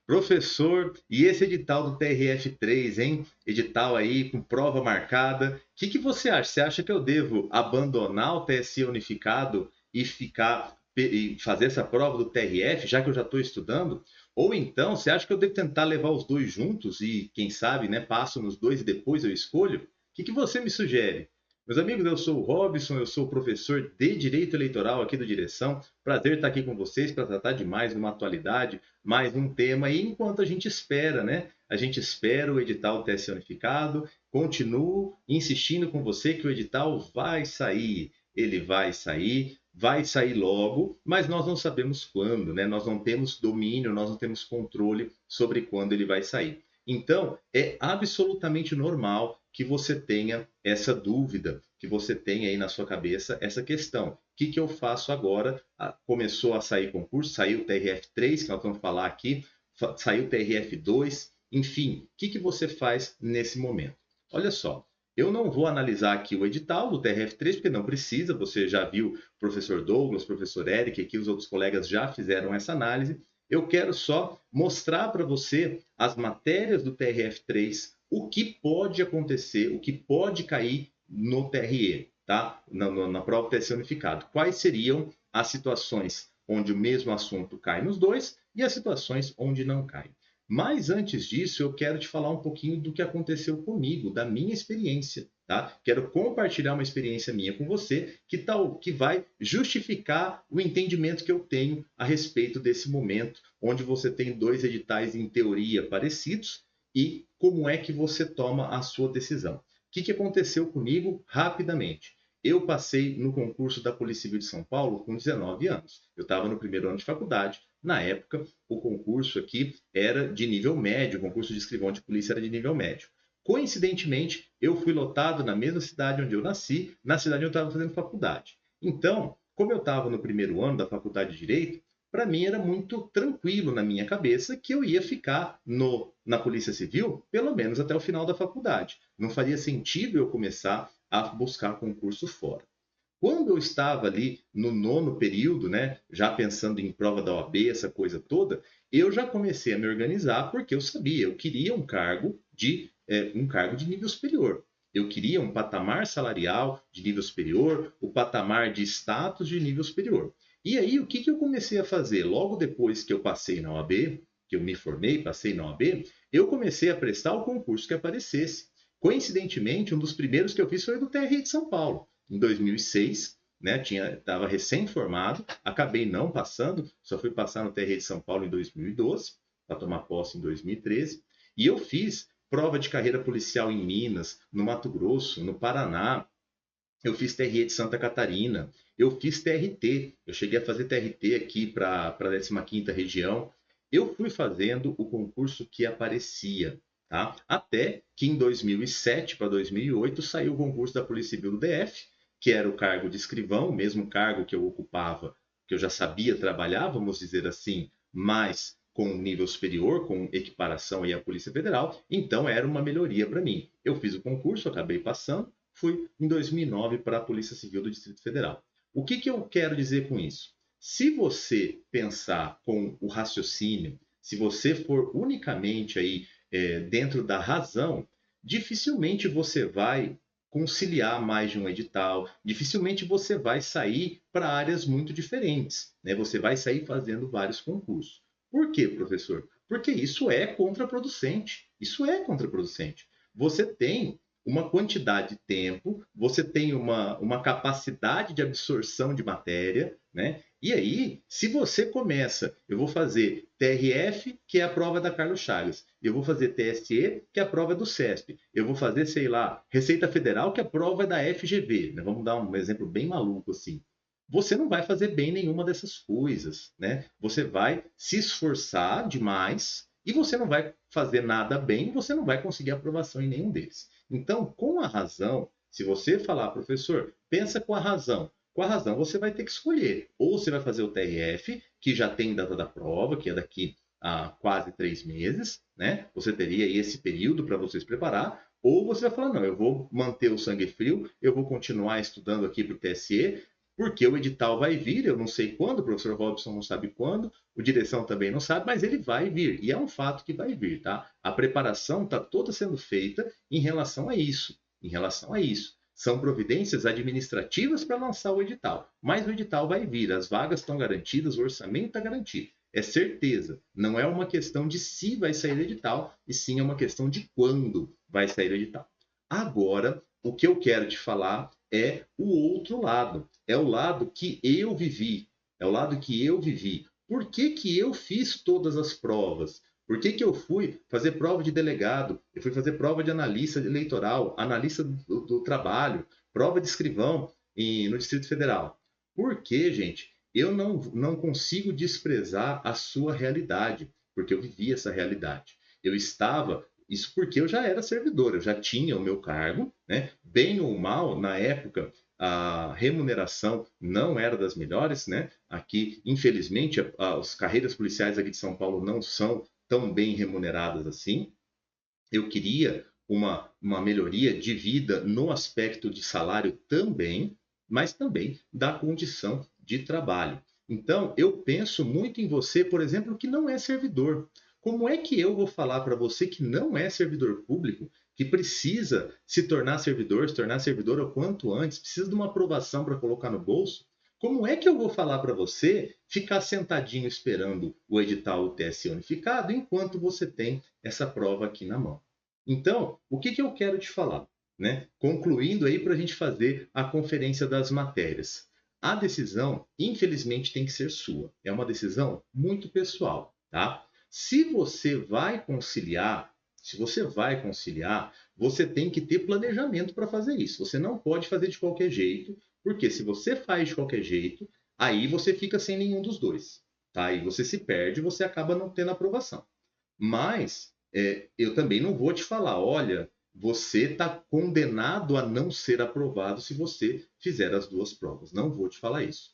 Professor, e esse edital do TRF3, hein? Edital aí com prova marcada. O que você acha? Você acha que eu devo abandonar o TSE unificado e fazer essa prova do TRF, já que eu já estou estudando? Ou então, você acha que eu devo tentar levar os dois juntos e, quem sabe, né, passo nos dois e depois eu escolho? O que você me sugere? Meus amigos, eu sou o Robson, eu sou professor de Direito Eleitoral aqui do Direção. Prazer estar aqui com vocês para tratar de mais uma atualidade, mais um tema. E enquanto a gente espera, né? A gente espera o edital TSE unificado. Continuo insistindo com você que o edital vai sair. Ele vai sair logo, mas nós não sabemos quando, né? Nós não temos domínio, nós não temos controle sobre quando ele vai sair. Então, é absolutamente normal que você tenha essa dúvida, que você tenha aí na sua cabeça essa questão. O que eu faço agora? Começou a sair concurso, saiu o TRF3, que nós vamos falar aqui, saiu o TRF2, enfim, o que você faz nesse momento? Olha só, eu não vou analisar aqui o edital do TRF3, porque não precisa, você já viu o professor Douglas, o professor Eric, aqui os outros colegas já fizeram essa análise. Eu quero só mostrar para você as matérias do TRF3, o que pode acontecer, o que pode cair no TRE, tá? Na prova TSE unificado. Quais seriam as situações onde o mesmo assunto cai nos dois e as situações onde não cai. Mas antes disso, eu quero te falar um pouquinho do que aconteceu comigo, da minha experiência, tá? Quero compartilhar uma experiência minha com você que vai justificar o entendimento que eu tenho a respeito desse momento, onde você tem dois editais em teoria parecidos e como é que você toma a sua decisão. O que aconteceu comigo rapidamente? Eu passei no concurso da Polícia Civil de São Paulo com 19 anos. Eu estava no primeiro ano de faculdade. Na época, o concurso aqui era de nível médio, o concurso de escrivão de polícia era de nível médio. Coincidentemente, eu fui lotado na mesma cidade onde eu nasci, na cidade onde eu estava fazendo faculdade. Então, como eu estava no primeiro ano da faculdade de Direito, para mim era muito tranquilo na minha cabeça que eu ia ficar na Polícia Civil pelo menos até o final da faculdade. Não faria sentido eu começar a buscar concurso fora. Quando eu estava ali no nono período, né, já pensando em prova da OAB, essa coisa toda, eu já comecei a me organizar porque eu sabia, eu queria um cargo de nível superior. Eu queria um patamar salarial de nível superior, o patamar de status de nível superior. E aí, o que eu comecei a fazer? Logo depois que eu passei na OAB, que eu me formei, passei na OAB, eu comecei a prestar o concurso que aparecesse. Coincidentemente, um dos primeiros que eu fiz foi do TRE de São Paulo em 2006, né? Estava recém-formado, acabei não passando, só fui passar no TRE de São Paulo em 2012, para tomar posse em 2013. E eu fiz prova de carreira policial em Minas, no Mato Grosso, no Paraná. Eu fiz TRE de Santa Catarina, eu fiz TRT, eu cheguei a fazer TRT aqui para a 15ª região. Eu fui fazendo o concurso que aparecia, tá? Até que em 2007 para 2008 saiu o concurso da Polícia Civil do DF, que era o cargo de escrivão, o mesmo cargo que eu ocupava, que eu já sabia trabalhar, vamos dizer assim, mas com nível superior, com equiparação aí à Polícia Federal, então era uma melhoria para mim. Eu fiz o concurso, acabei passando, fui em 2009 para a Polícia Civil do Distrito Federal. O que eu quero dizer com isso? Se você pensar com o raciocínio, se você for unicamente aí dentro da razão, dificilmente você vai conciliar mais de um edital, dificilmente você vai sair para áreas muito diferentes, né? Você vai sair fazendo vários concursos. Por quê, professor? Porque isso é contraproducente. Isso é contraproducente. Você tem uma quantidade de tempo, você tem uma capacidade de absorção de matéria, né? E aí, se você começa, eu vou fazer TRF, que é a prova da Carlos Chagas, eu vou fazer TSE, que é a prova do CESP, eu vou fazer, sei lá, Receita Federal, que é a prova da FGV, né? Vamos dar um exemplo bem maluco assim. Você não vai fazer bem nenhuma dessas coisas, né? Você vai se esforçar demais e você não vai fazer nada bem, você não vai conseguir aprovação em nenhum deles. Então, com a razão, se você falar, professor, pensa com a razão você vai ter que escolher. Ou você vai fazer o TRF, que já tem data da prova, que é daqui a quase 3 meses, né? Você teria aí esse período para você se preparar. Ou você vai falar, não, eu vou manter o sangue frio, eu vou continuar estudando aqui para o TSE, Porque o edital vai vir, eu não sei quando, o professor Robson não sabe quando, o direção também não sabe, mas ele vai vir, e é um fato que vai vir, tá? A preparação está toda sendo feita em relação a isso, em relação a isso. São providências administrativas para lançar o edital, mas o edital vai vir, as vagas estão garantidas, o orçamento está garantido. É certeza, não é uma questão de se vai sair o edital, e sim é uma questão de quando vai sair o edital. Agora, o que eu quero te falar é o outro lado. É o lado que eu vivi. É o lado que eu vivi. Por que que eu fiz todas as provas? Por que que eu fui fazer prova de delegado? Eu fui fazer prova de analista eleitoral, analista do trabalho, prova de escrivão no Distrito Federal. Por que, gente? Eu não consigo desprezar a sua realidade, porque eu vivi essa realidade. Eu estava isso porque eu já era servidor, eu já tinha o meu cargo, né? Bem ou mal, na época, a remuneração não era das melhores, né? Aqui, infelizmente, as carreiras policiais aqui de São Paulo não são tão bem remuneradas assim. Eu queria uma melhoria de vida no aspecto de salário também, mas também da condição de trabalho. Então, eu penso muito em você, por exemplo, que não é servidor. Como é que eu vou falar para você que não é servidor público, que precisa se tornar servidor o quanto antes, precisa de uma aprovação para colocar no bolso? Como é que eu vou falar para você ficar sentadinho esperando o edital UTS unificado enquanto você tem essa prova aqui na mão? Então, o que eu quero te falar? Né? Concluindo aí para a gente fazer a conferência das matérias. A decisão, infelizmente, tem que ser sua. É uma decisão muito pessoal, tá? Se você vai conciliar, você tem que ter planejamento para fazer isso. Você não pode fazer de qualquer jeito, porque se você faz de qualquer jeito, aí você fica sem nenhum dos dois, tá? Aí você se perde, você acaba não tendo aprovação. Mas eu também não vou te falar, olha, você está condenado a não ser aprovado se você fizer as duas provas. Não vou te falar isso.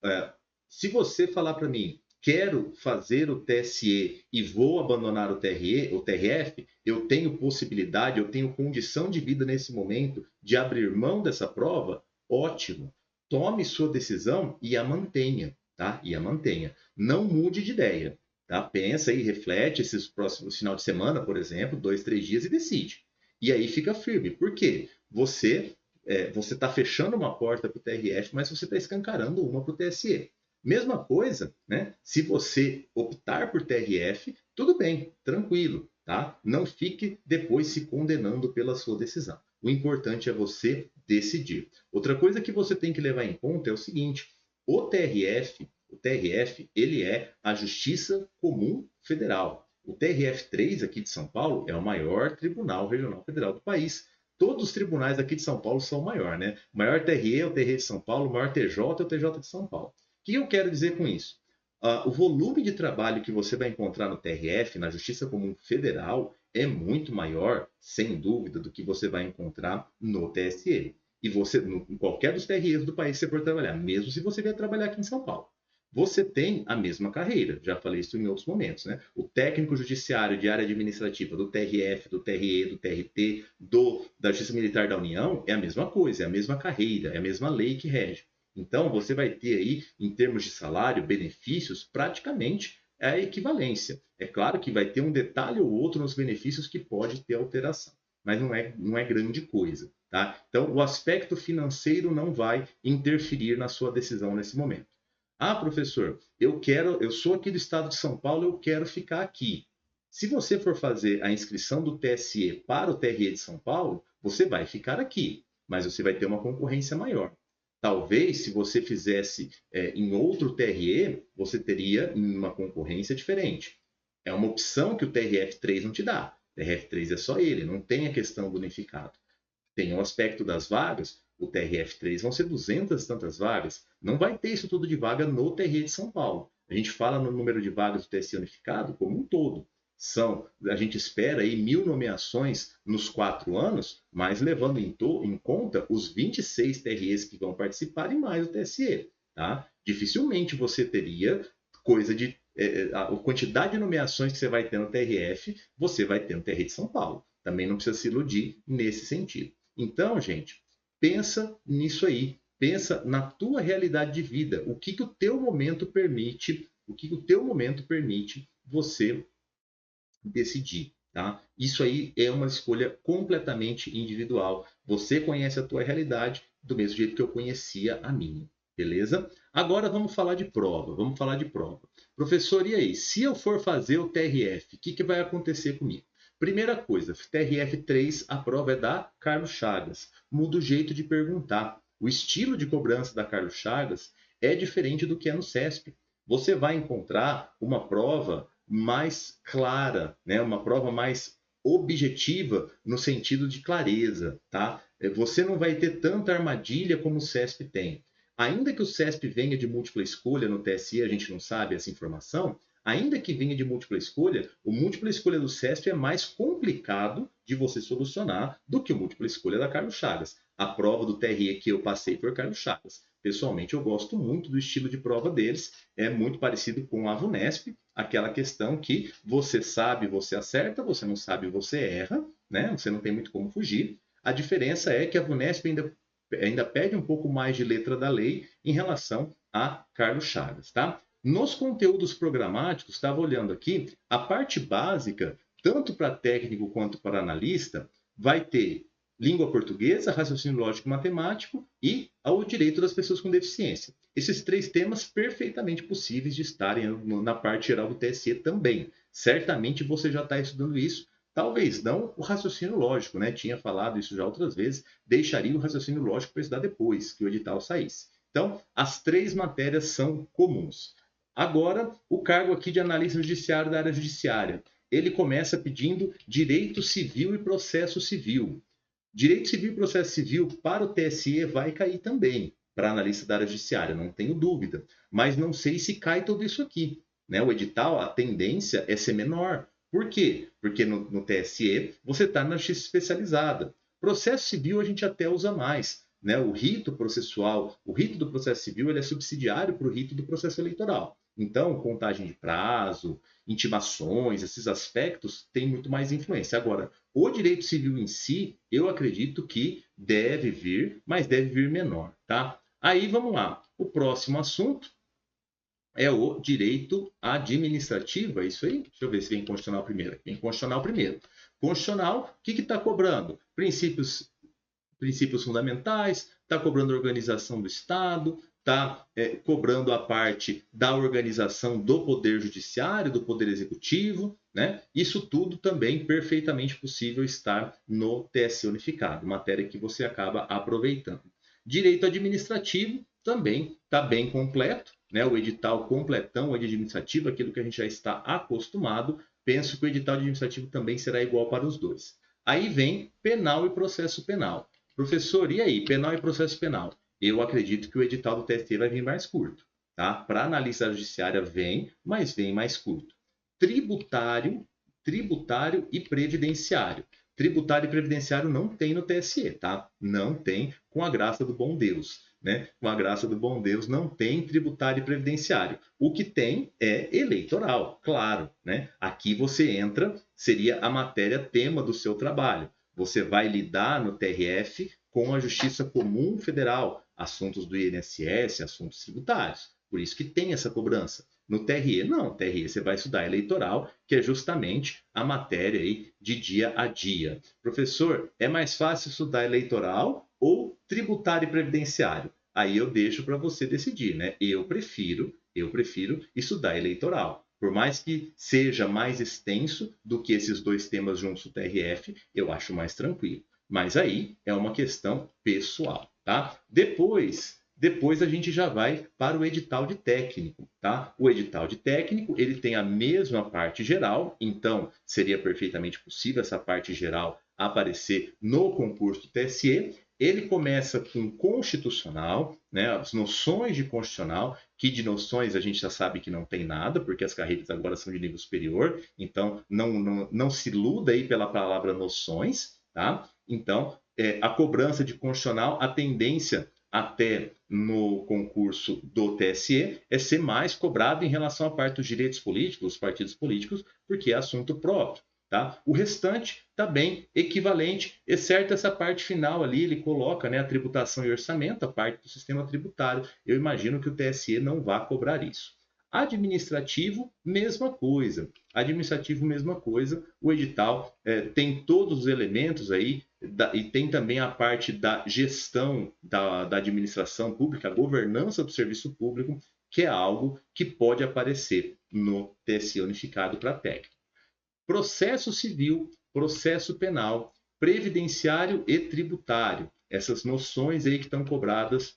É, se você falar para mim, quero fazer o TSE e vou abandonar o TRF, eu tenho possibilidade, eu tenho condição de vida nesse momento de abrir mão dessa prova, ótimo. Tome sua decisão e a mantenha, tá? E a mantenha. Não mude de ideia, tá? Pensa aí, reflete esses próximos final de semana, por exemplo, 2, 3 dias e decide. E aí fica firme. Por quê? Você está fechando uma porta para o TRF, mas você está escancarando uma para o TSE. Mesma coisa, né? Se você optar por TRF, tudo bem, tranquilo, tá? Não fique depois se condenando pela sua decisão. O importante é você decidir. Outra coisa que você tem que levar em conta é o seguinte: o TRF, ele é a Justiça Comum Federal. O TRF3 aqui de São Paulo é o maior tribunal regional federal do país. Todos os tribunais aqui de São Paulo são o maior, né? O maior TRE é o TRE de São Paulo, o maior TJ é o TJ de São Paulo. O que eu quero dizer com isso? O volume de trabalho que você vai encontrar no TRF, na Justiça Comum Federal, é muito maior, sem dúvida, do que você vai encontrar no TSE. E você, em qualquer dos TREs do país que você for trabalhar, mesmo se você vier trabalhar aqui em São Paulo. Você tem a mesma carreira, já falei isso em outros momentos, né? O técnico judiciário de área administrativa do TRF, do TRE, do TRT, da Justiça Militar da União é a mesma coisa, é a mesma carreira, é a mesma lei que rege. Então, você vai ter aí, em termos de salário, benefícios, praticamente a equivalência. É claro que vai ter um detalhe ou outro nos benefícios que pode ter alteração, mas não é grande coisa, tá? Então, o aspecto financeiro não vai interferir na sua decisão nesse momento. Ah, professor, eu sou aqui do estado de São Paulo, eu quero ficar aqui. Se você for fazer a inscrição do TSE para o TRE de São Paulo, você vai ficar aqui, mas você vai ter uma concorrência maior. Talvez, se você fizesse em outro TRE, você teria uma concorrência diferente. É uma opção que o TRF3 não te dá. O TRF3 é só ele, não tem a questão do unificado. Tem o aspecto das vagas, o TRF3 vão ser 200 e tantas vagas. Não vai ter isso tudo de vaga no TRE de São Paulo. A gente fala no número de vagas do TSE unificado como um todo. A gente espera aí 1.000 nomeações nos 4 anos, mas levando em conta os 26 TREs que vão participar e mais o TSE. Tá? Dificilmente você teria coisa de a quantidade de nomeações que você vai ter no TRF, você vai ter no TRE de São Paulo. Também não precisa se iludir nesse sentido. Então, gente, pensa nisso aí. pensa na tua realidade de vida, o que o teu momento permite, você decidir, tá? Isso aí é uma escolha completamente individual. Você conhece a tua realidade do mesmo jeito que eu conhecia a minha, beleza? Agora vamos falar de prova, Professor, e aí? Se eu for fazer o TRF, o que vai acontecer comigo? Primeira coisa, TRF 3, a prova é da Carlos Chagas. Muda o jeito de perguntar. O estilo de cobrança da Carlos Chagas é diferente do que é no CESP. Você vai encontrar uma prova mais clara, né? Uma prova mais objetiva no sentido de clareza, tá? Você não vai ter tanta armadilha como o CESP tem. Ainda que o CESP venha de múltipla escolha no TSE, a gente não sabe essa informação, ainda que venha de múltipla escolha, o múltipla escolha do CESP é mais complicado de você solucionar do que o múltipla escolha da Carlos Chagas. A prova do TRE que eu passei por Carlos Chagas. Pessoalmente, eu gosto muito do estilo de prova deles, é muito parecido com a VUNESP, aquela questão que você sabe, você acerta, você não sabe, você erra, né? Você não tem muito como fugir. A diferença é que a VUNESP ainda pede um pouco mais de letra da lei em relação a Carlos Chagas, tá? Nos conteúdos programáticos, estava olhando aqui, a parte básica, tanto para técnico quanto para analista, vai ter língua portuguesa, raciocínio lógico e matemático e ao direito das pessoas com deficiência. Esses 3 temas perfeitamente possíveis de estarem na parte geral do TSE também. Certamente você já está estudando isso. Talvez não o raciocínio lógico, né? Tinha falado isso já outras vezes. Deixaria o raciocínio lógico para estudar depois que o edital saísse. Então, as 3 matérias são comuns. Agora, o cargo aqui de analista judiciário da área judiciária. Ele começa pedindo direito civil e processo civil. Direito civil e processo civil para o TSE vai cair também, para analista da área judiciária, não tenho dúvida. Mas não sei se cai tudo isso aqui, né? O edital, a tendência é ser menor. Por quê? Porque no TSE você está na justiça especializada. Processo civil a gente até usa mais, né? O rito processual, o rito do processo civil, ele é subsidiário para o rito do processo eleitoral. Então, contagem de prazo, intimações, esses aspectos têm muito mais influência. Agora, o direito civil em si, eu acredito que deve vir, mas deve vir menor, tá? Aí vamos lá. O próximo assunto é o direito administrativo, é isso aí? Deixa eu ver se vem constitucional primeiro. Vem constitucional primeiro. Constitucional, o que está cobrando? Princípios fundamentais, está cobrando a organização do Estado, está cobrando a parte da organização do Poder Judiciário, do Poder Executivo, né? Isso tudo também perfeitamente possível estar no TSE Unificado, matéria que você acaba aproveitando. Direito administrativo também está bem completo, né? O edital completão administrativo, aquilo que a gente já está acostumado. Penso que o edital administrativo também será igual para os dois. Aí vem penal e processo penal. Professor, e aí, penal e processo penal? Eu acredito que o edital do TSE vai vir mais curto, tá? Para analista judiciária vem, mas vem mais curto. Tributário e previdenciário. Tributário e previdenciário não tem no TSE, tá? Não tem, com a graça do bom Deus, né? Com a graça do bom Deus, não tem tributário e previdenciário. O que tem é eleitoral, claro, né? Aqui você entra, seria a matéria tema do seu trabalho. Você vai lidar no TRF com a Justiça Comum Federal, assuntos do INSS, assuntos tributários. Por isso que tem essa cobrança. No TRE, não. TRE você vai estudar eleitoral, que é justamente a matéria aí de dia a dia. Professor, é mais fácil estudar eleitoral ou tributário e previdenciário? Aí eu deixo para você decidir, né? Eu prefiro estudar eleitoral. Por mais que seja mais extenso do que esses 2 temas juntos do TRF, eu acho mais tranquilo. Mas aí é uma questão pessoal, tá? Depois a gente já vai para o edital de técnico, tá? O edital de técnico, ele tem a mesma parte geral, então seria perfeitamente possível essa parte geral aparecer no concurso do TSE. Ele começa com constitucional, né? As noções de constitucional, que de noções a gente já sabe que não tem nada, porque as carreiras agora são de nível superior, então não se iluda aí pela palavra noções, tá? Então, a cobrança de constitucional, a tendência até no concurso do TSE é ser mais cobrado em relação à parte dos direitos políticos, dos partidos políticos, porque é assunto próprio. Tá? O restante está bem equivalente, exceto essa parte final ali, ele coloca, né, a tributação e orçamento, a parte do sistema tributário. Eu imagino que o TSE não vá cobrar isso. Administrativo, mesma coisa. Administrativo, mesma coisa. O edital tem todos os elementos aí, e tem também a parte da gestão da administração pública, a governança do serviço público, que é algo que pode aparecer no TSE unificado para técnico. Processo civil, processo penal, previdenciário e tributário. Essas noções aí que estão cobradas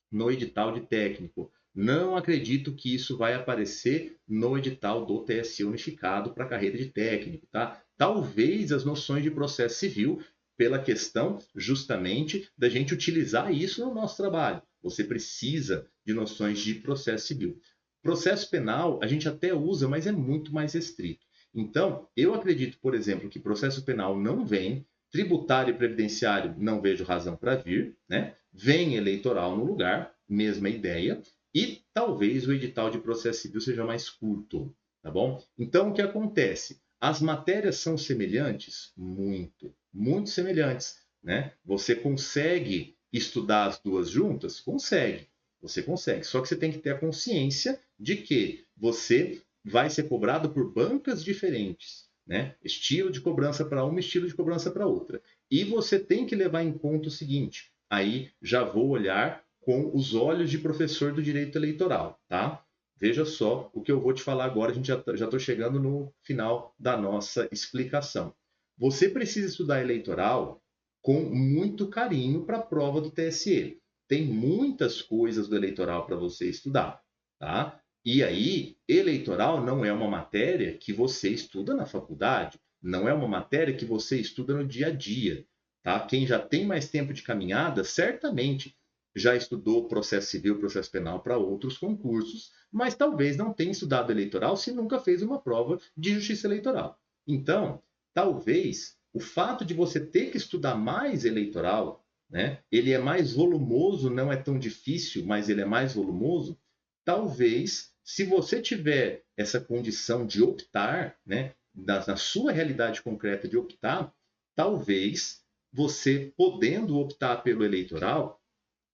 no edital de técnico. Não acredito que isso vai aparecer no edital do TSE unificado para a carreira de técnico, tá? Talvez as noções de processo civil, pela questão justamente da gente utilizar isso no nosso trabalho. Você precisa de noções de processo civil. Processo penal a gente até usa, mas é muito mais restrito. Então, eu acredito, por exemplo, que processo penal não vem, tributário e previdenciário não vejo razão para vir, né? Vem eleitoral no lugar, mesma ideia, e talvez o edital de processo civil seja mais curto, tá bom? Então, o que acontece? As matérias são semelhantes? Muito, muito semelhantes, né? Você consegue estudar as duas juntas? Consegue, você consegue. Só que você tem que ter a consciência de que você vai ser cobrado por bancas diferentes, né? Estilo de cobrança para uma, estilo de cobrança para outra. E você tem que levar em conta o seguinte, aí já vou olhar com os olhos de professor do direito eleitoral, tá? Veja só o que eu vou te falar agora, a gente já estou chegando no final da nossa explicação. Você precisa estudar eleitoral com muito carinho para a prova do TSE. Tem muitas coisas do eleitoral para você estudar, tá? E aí, eleitoral não é uma matéria que você estuda na faculdade, não é uma matéria que você estuda no dia a dia, tá? Quem já tem mais tempo de caminhada, certamente já estudou processo civil, processo penal para outros concursos, mas talvez não tenha estudado eleitoral se nunca fez uma prova de justiça eleitoral. Então, talvez o fato de você ter que estudar mais eleitoral, né? Ele é mais volumoso, não é tão difícil, mas ele é mais volumoso. Talvez, se você tiver essa condição de optar, né, na sua realidade concreta de optar, talvez você, podendo optar pelo eleitoral,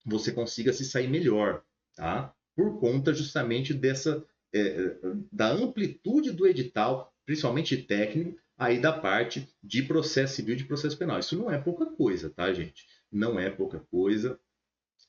você consiga se sair melhor, tá? Por conta justamente da amplitude do edital, principalmente técnico, aí da parte de processo civil e de processo penal. Isso não é pouca coisa, tá, gente? Não é pouca coisa,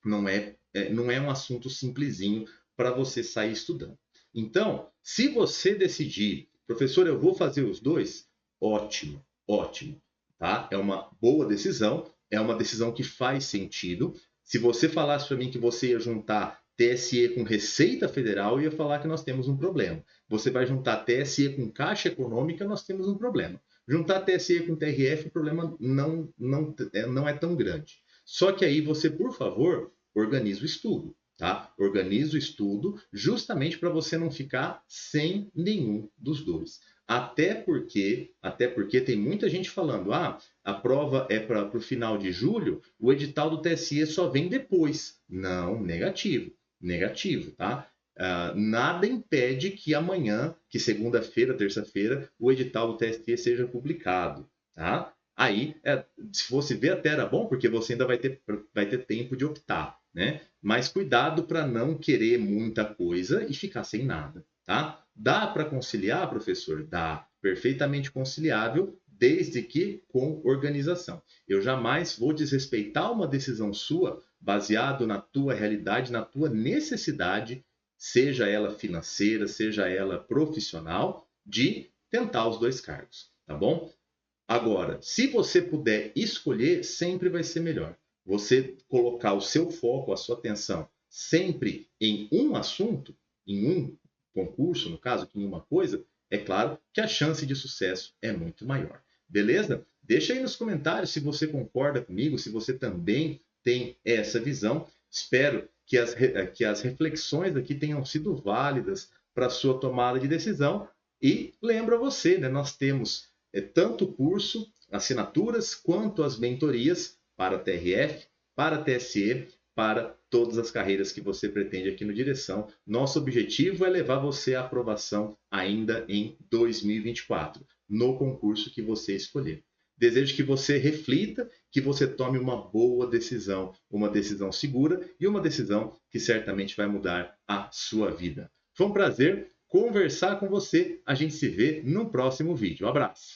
não é um assunto simplesinho para você sair estudando. Então, se você decidir, professor, eu vou fazer os dois, ótimo, ótimo, tá? É uma boa decisão, é uma decisão que faz sentido. Se você falasse para mim que você ia juntar TSE com Receita Federal, eu ia falar que nós temos um problema. Você vai juntar TSE com Caixa Econômica, nós temos um problema. Juntar TSE com TRF, o problema não é tão grande. Só que aí você, por favor, organiza o estudo, tá? Organiza o estudo justamente para você não ficar sem nenhum dos dois. Até porque tem muita gente falando, a prova é para o final de julho, o edital do TSE só vem depois. Não, negativo, tá? Nada impede que amanhã, que segunda-feira, terça-feira, o edital do TSE seja publicado, tá? Aí, se fosse ver, até era bom, porque você ainda vai ter tempo de optar, né? Mas cuidado para não querer muita coisa e ficar sem nada, tá? Dá para conciliar, professor? Dá. Perfeitamente conciliável, desde que com organização. Eu jamais vou desrespeitar uma decisão sua baseado na tua realidade, na tua necessidade, seja ela financeira, seja ela profissional, de tentar os dois cargos, tá bom? Agora, se você puder escolher, sempre vai ser melhor. Você colocar o seu foco, a sua atenção sempre em um assunto, em um concurso, no caso, em uma coisa, é claro que a chance de sucesso é muito maior. Beleza? Deixa aí nos comentários se você concorda comigo, se você também tem essa visão. Espero que as reflexões aqui tenham sido válidas para a sua tomada de decisão. E lembra você, né, nós temos tanto o curso, assinaturas, quanto as mentorias para a TRF, para a TSE, para todas as carreiras que você pretende aqui no Direção. Nosso objetivo é levar você à aprovação ainda em 2024. no concurso que você escolher. Desejo que você reflita, que você tome uma boa decisão, uma decisão segura e uma decisão que certamente vai mudar a sua vida. Foi um prazer conversar com você. A gente se vê no próximo vídeo. Um abraço.